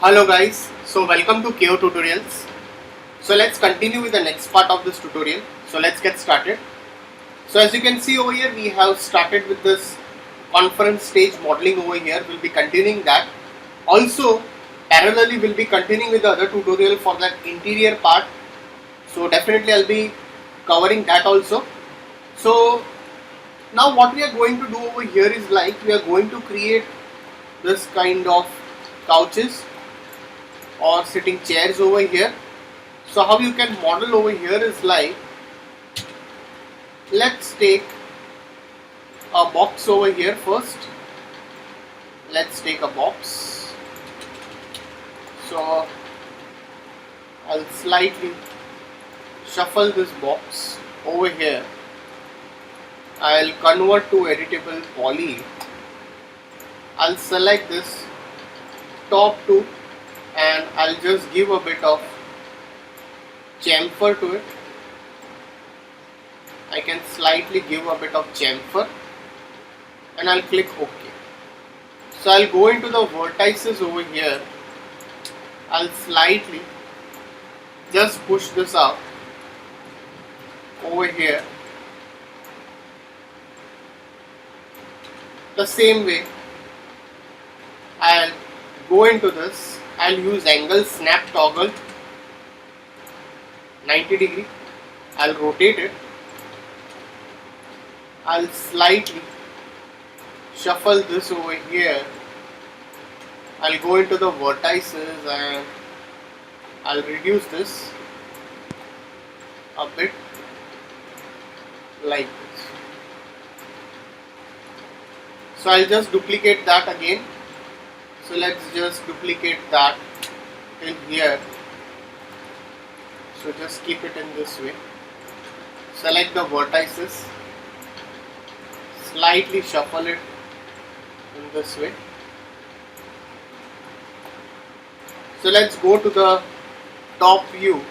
Hello guys, so welcome to KO Tutorials. So let's continue with the next part of this tutorial. So let's get started. So as you can see over here, we have started with this conference stage modeling over here. We'll be continuing that. Also, parallelly we'll be continuing with the other tutorial for that interior part. So definitely I'll be covering that also. So now what we are going to do over here is like we are going to create this kind of couches or sitting chairs over here. So how you can model over here is like, let's take a box over here first. Let's take a box. So I'll slightly shuffle this box over here. I'll convert to editable poly. I'll select this top two and I'll just give a bit of chamfer to it. I can slightly give a bit of chamfer and I'll click OK. So I'll go into the vertices over here. I'll slightly just push this out over here. The same way I'll go into this. I'll use angle snap toggle 90 degree. I'll rotate it. I'll slightly shuffle this over here. I'll go into the vertices and I'll reduce this a bit like this. So I'll just duplicate that again. So let's just duplicate that till here. So just keep it in this way. Select the vertices. Slightly shuffle it in this way. So let's go to the top view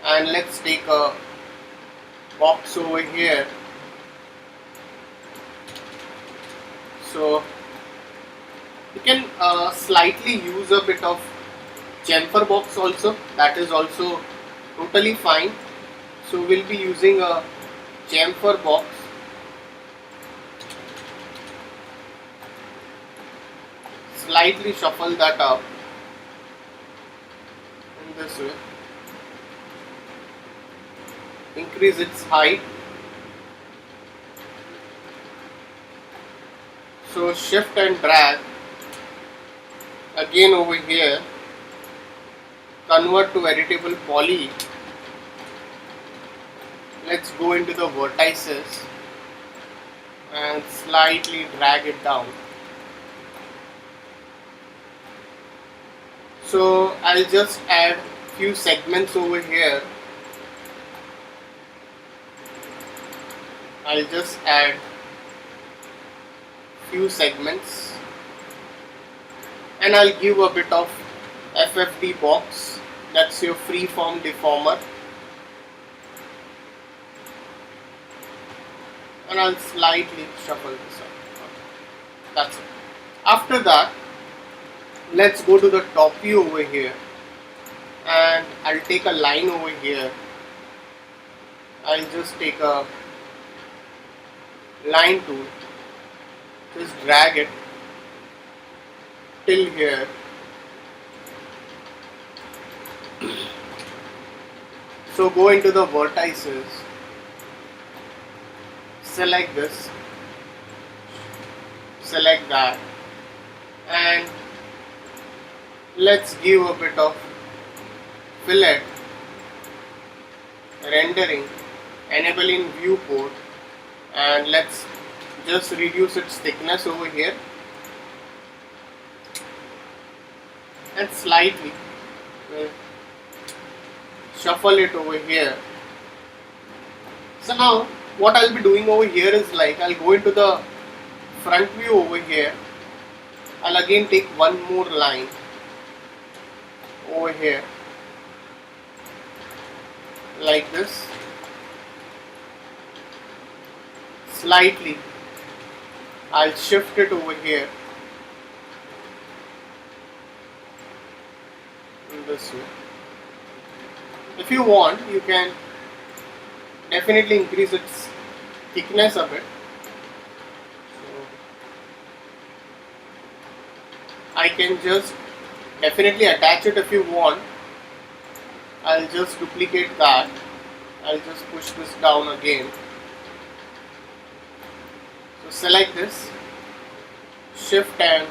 and let's take a box over here. So you can slightly use a bit of chamfer box also, that is also totally fine. So we'll be using a chamfer box. Slightly shuffle that up in this way. Increase its height. So shift and drag again over here. Convert to editable poly. Let's go into the vertices and slightly drag it down. So I'll just add few segments over here. I'll just add few segments and I'll give a bit of FFD box, that's your freeform deformer, and I'll slightly shuffle this up. That's it. After that, let's go to the top view over here and I'll take a line over here. I'll just take a line tool, just drag it till here. So go into the vertices, select this, select that, and let's give a bit of fillet, rendering, enabling viewport, and let's just reduce its thickness over here and slightly shuffle it over here. So now what I'll be doing over here is like I'll go into the front view over here. I'll again take one more line over here like this. Slightly I'll shift it over here this way. If you want, you can definitely increase its thickness a bit. So I can just definitely attach it if you want. I'll just duplicate that. I'll just push this down again. So select this, shift and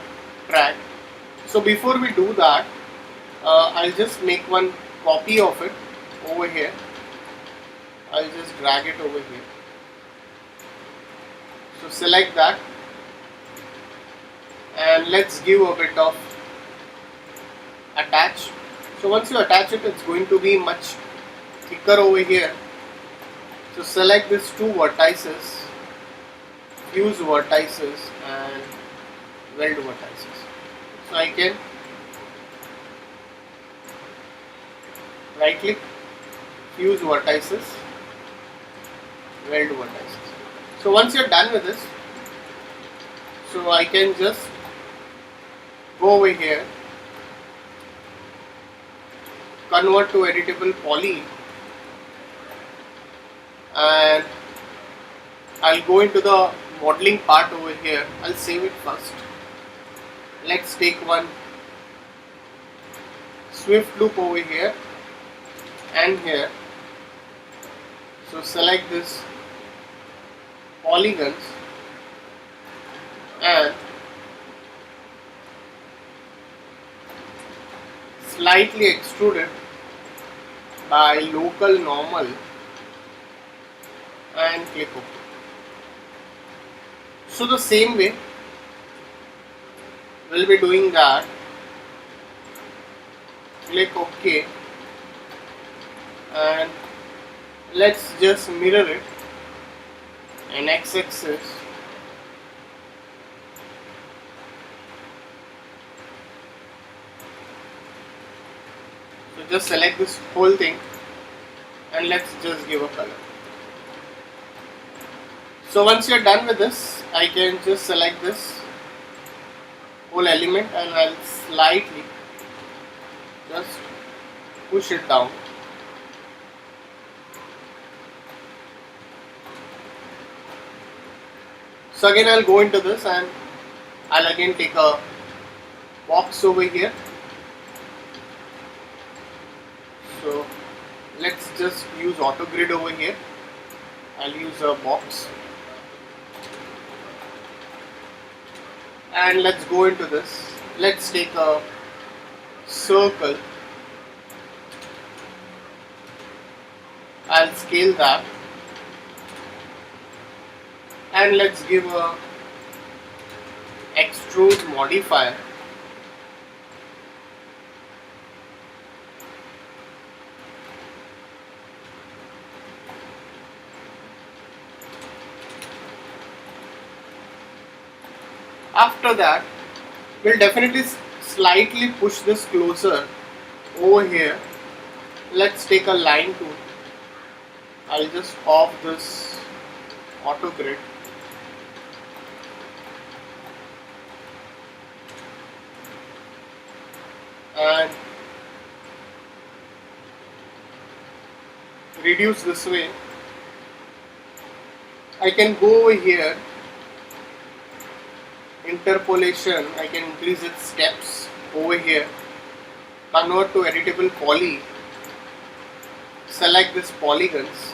drag. So before we do that, I'll just make one copy of it over here. I'll just drag it over here. So select that and let's give a bit of attach. So once you attach it, it's going to be much thicker over here. So select these two vertices, fuse vertices and weld vertices. So I can right click, fuse vertices, weld vertices. So once you're done with this, so I can just go over here, convert to editable poly, and I'll go into the modeling part over here. I'll save it first. Let's take one swift loop over here and here. So select this polygons and slightly extrude it by local normal and click OK. So the same way we'll be doing that. Click OK and let's just mirror it and x-axis. So just select this whole thing and let's just give a color. So once you're done with this, I can just select this whole element and I'll slightly just push it down. So again I'll go into this and I'll again take a box over here. So let's just use auto grid over here. I'll use a box and let's go into this. Let's take a circle. I'll scale that and let's give a extrude modifier. After that, we'll definitely slightly push this closer over here. Let's take a line tool. I'll just off this auto grid. And reduce this way. I can go over here, interpolation, I can increase its steps over here, convert to editable poly, select this polygons,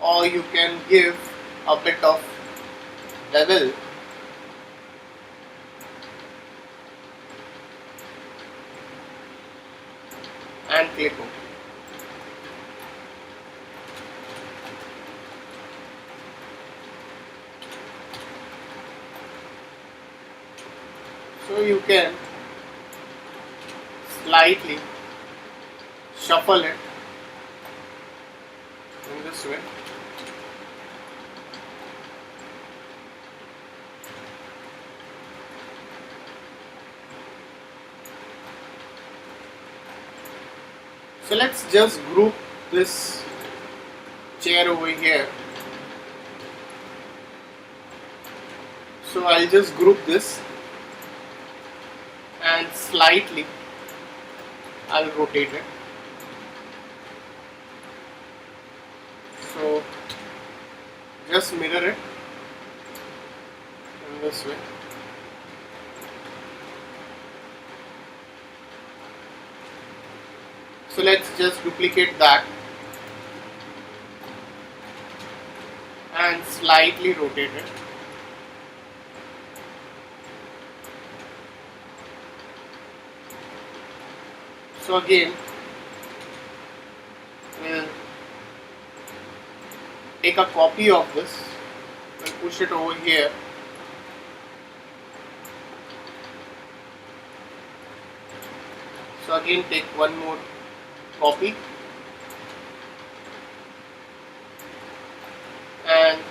or you can give a bit of bevel and click OK. So you can slightly shuffle it in this way. So let's just group this chair over here. So I'll just group this and slightly I'll rotate it. So just mirror it in this way. So let's just duplicate that and slightly rotate it. So again, we'll take a copy of this, we'll push it over here. So again, take one more copy and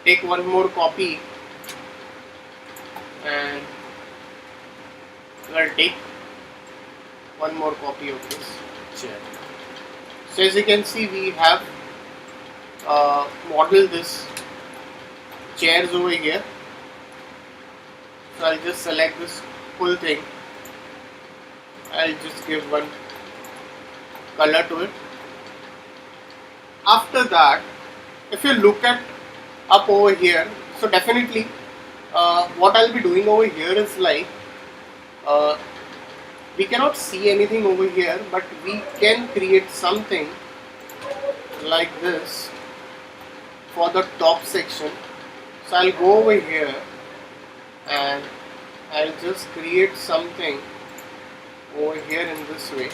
take one more copy and we'll take one more copy of this chair. So as you can see, we have modeled this chairs over here. So I'll just select this full thing. I'll just give one color to it. After that, if you look at up over here, so definitely what I'll be doing over here is like we cannot see anything over here, but we can create something like this for the top section. So I'll go over here and I'll just create something over here in this way.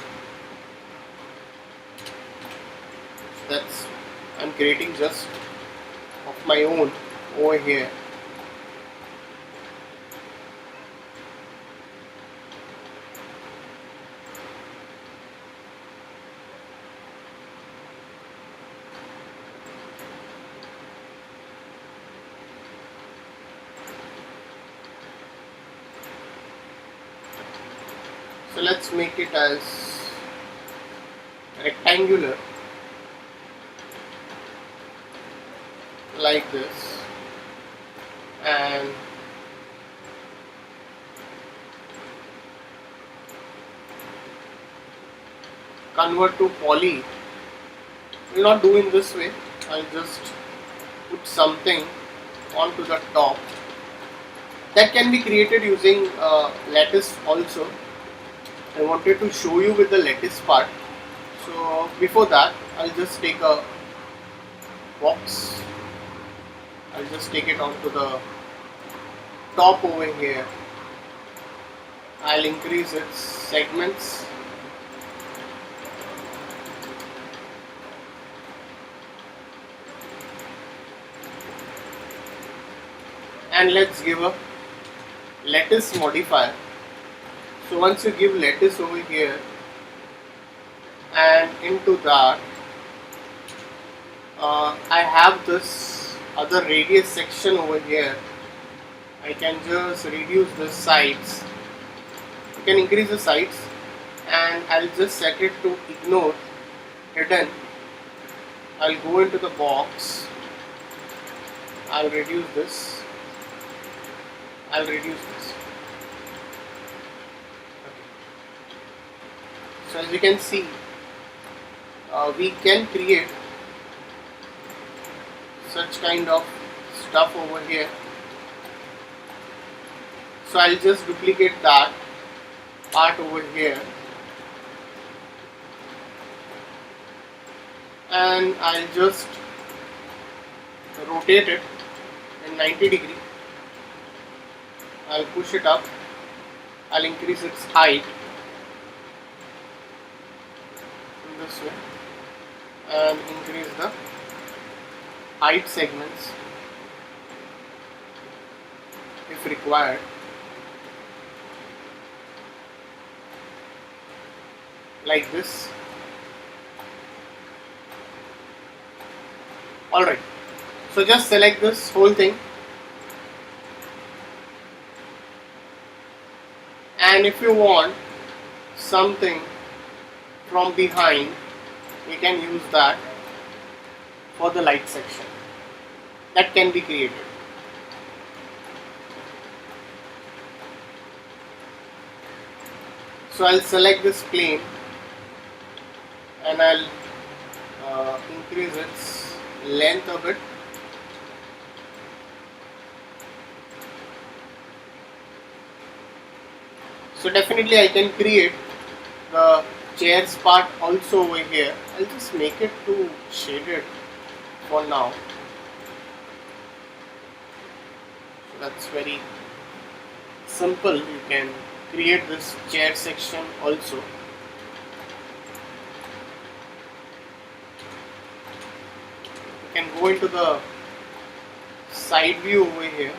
That's I'm creating just of my own over here. So let's make it as rectangular like this, and convert to poly. We'll not do in this way. I'll just put something onto the top. That can be created using lattice also. I wanted to show you with the lattice part. So before that, I'll just take a box. I'll just take it onto the top over here. I'll increase its segments. And let's give a lattice modifier. So once you give lattice over here and into that, I have this other radius section over here. I can just reduce the sides. You can increase the sides, and I'll just set it to ignore hidden. I'll go into the box. I'll reduce this. I'll reduce this. So as you can see, we can create such kind of stuff over here. So I'll just duplicate that part over here, and I'll just rotate it in 90 degree. I'll push it up. I'll increase its height in this way and increase the height segments if required. Like this. Alright, so just select this whole thing, and if you want something from behind, you can use that for the light section. That can be created. So I'll select this plane and I'll increase its length a bit. So definitely I can create the chairs part also over here. I'll just make it to shaded for now. So that's very simple. You can create this chair section also. You can go into the side view over here.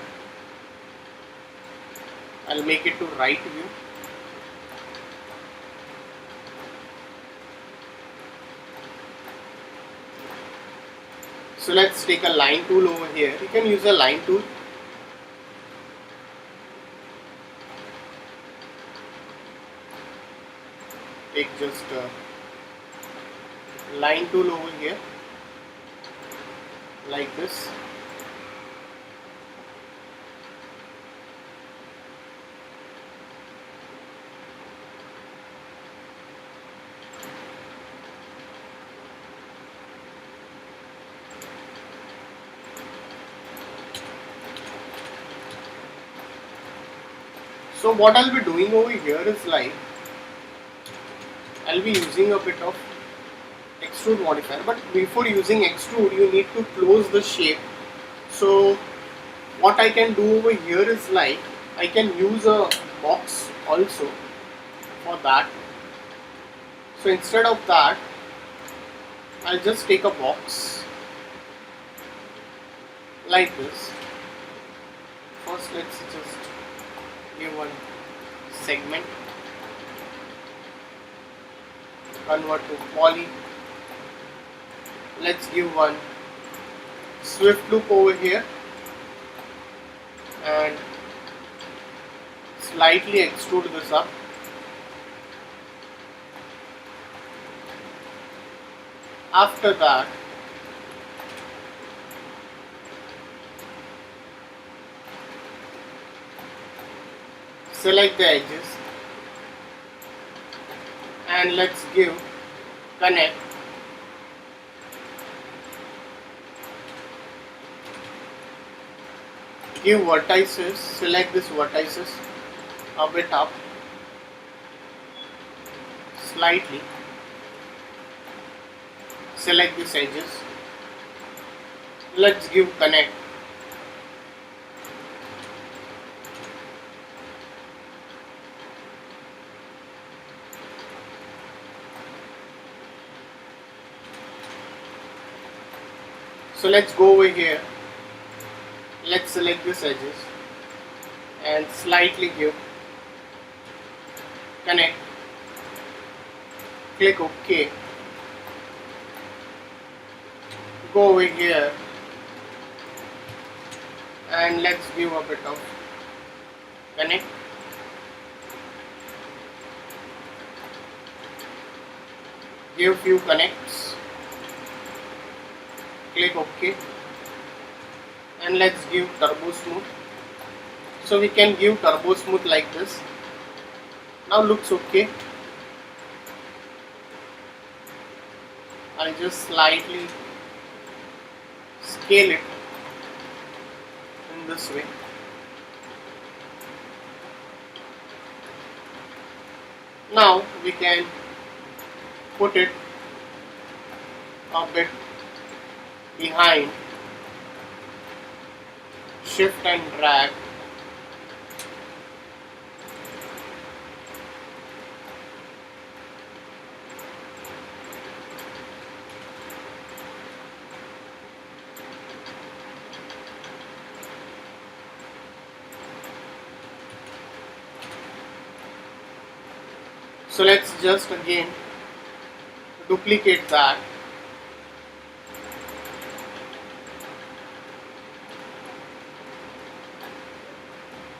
I'll make it to right view. So let's take a line tool over here. You can use a line tool. Take just a line tool over here, like this. So what I'll be doing over here is like, I'll be using a bit of extrude modifier, but before using extrude you need to close the shape. So what I can do over here is like, I can use a box also for that. So instead of that, I'll just take a box like this. First let's just give one segment, convert to poly. Let's give one swift loop over here and slightly extrude this up. After that, select the edges and let's give connect. Give vertices, select this vertices a bit up, slightly. Select these edges. Let's give connect. So let's go over here. Let's select these edges and slightly give connect. Click OK. Go over here and let's give a bit of connect. Give few connects. Click OK. And let's give turbo smooth. So we can give turbo smooth like this. Now looks okay. I'll just slightly scale it in this way. Now we can put it a bit behind, shift and drag. So let's just again duplicate that.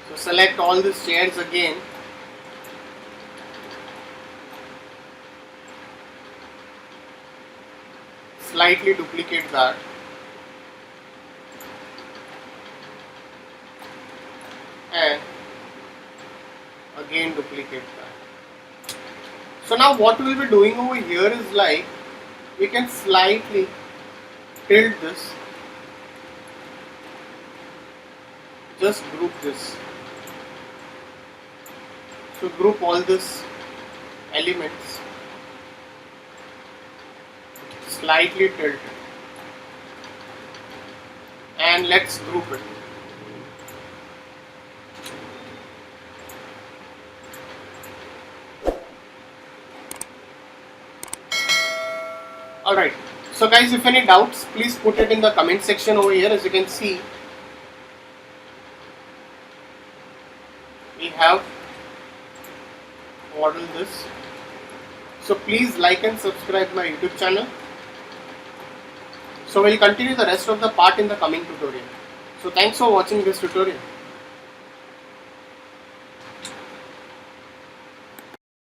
So select all these chairs again. Slightly duplicate that. And again duplicate that. So now what we will be doing over here is like we can slightly tilt this, just group this. So group all these elements, slightly tilt it, and let's group it. Alright, so guys, if any doubts, please put it in the comment section over here. As you can see, we have modeled this. So please like and subscribe my YouTube channel. So we'll continue the rest of the part in the coming tutorial. So thanks for watching this tutorial.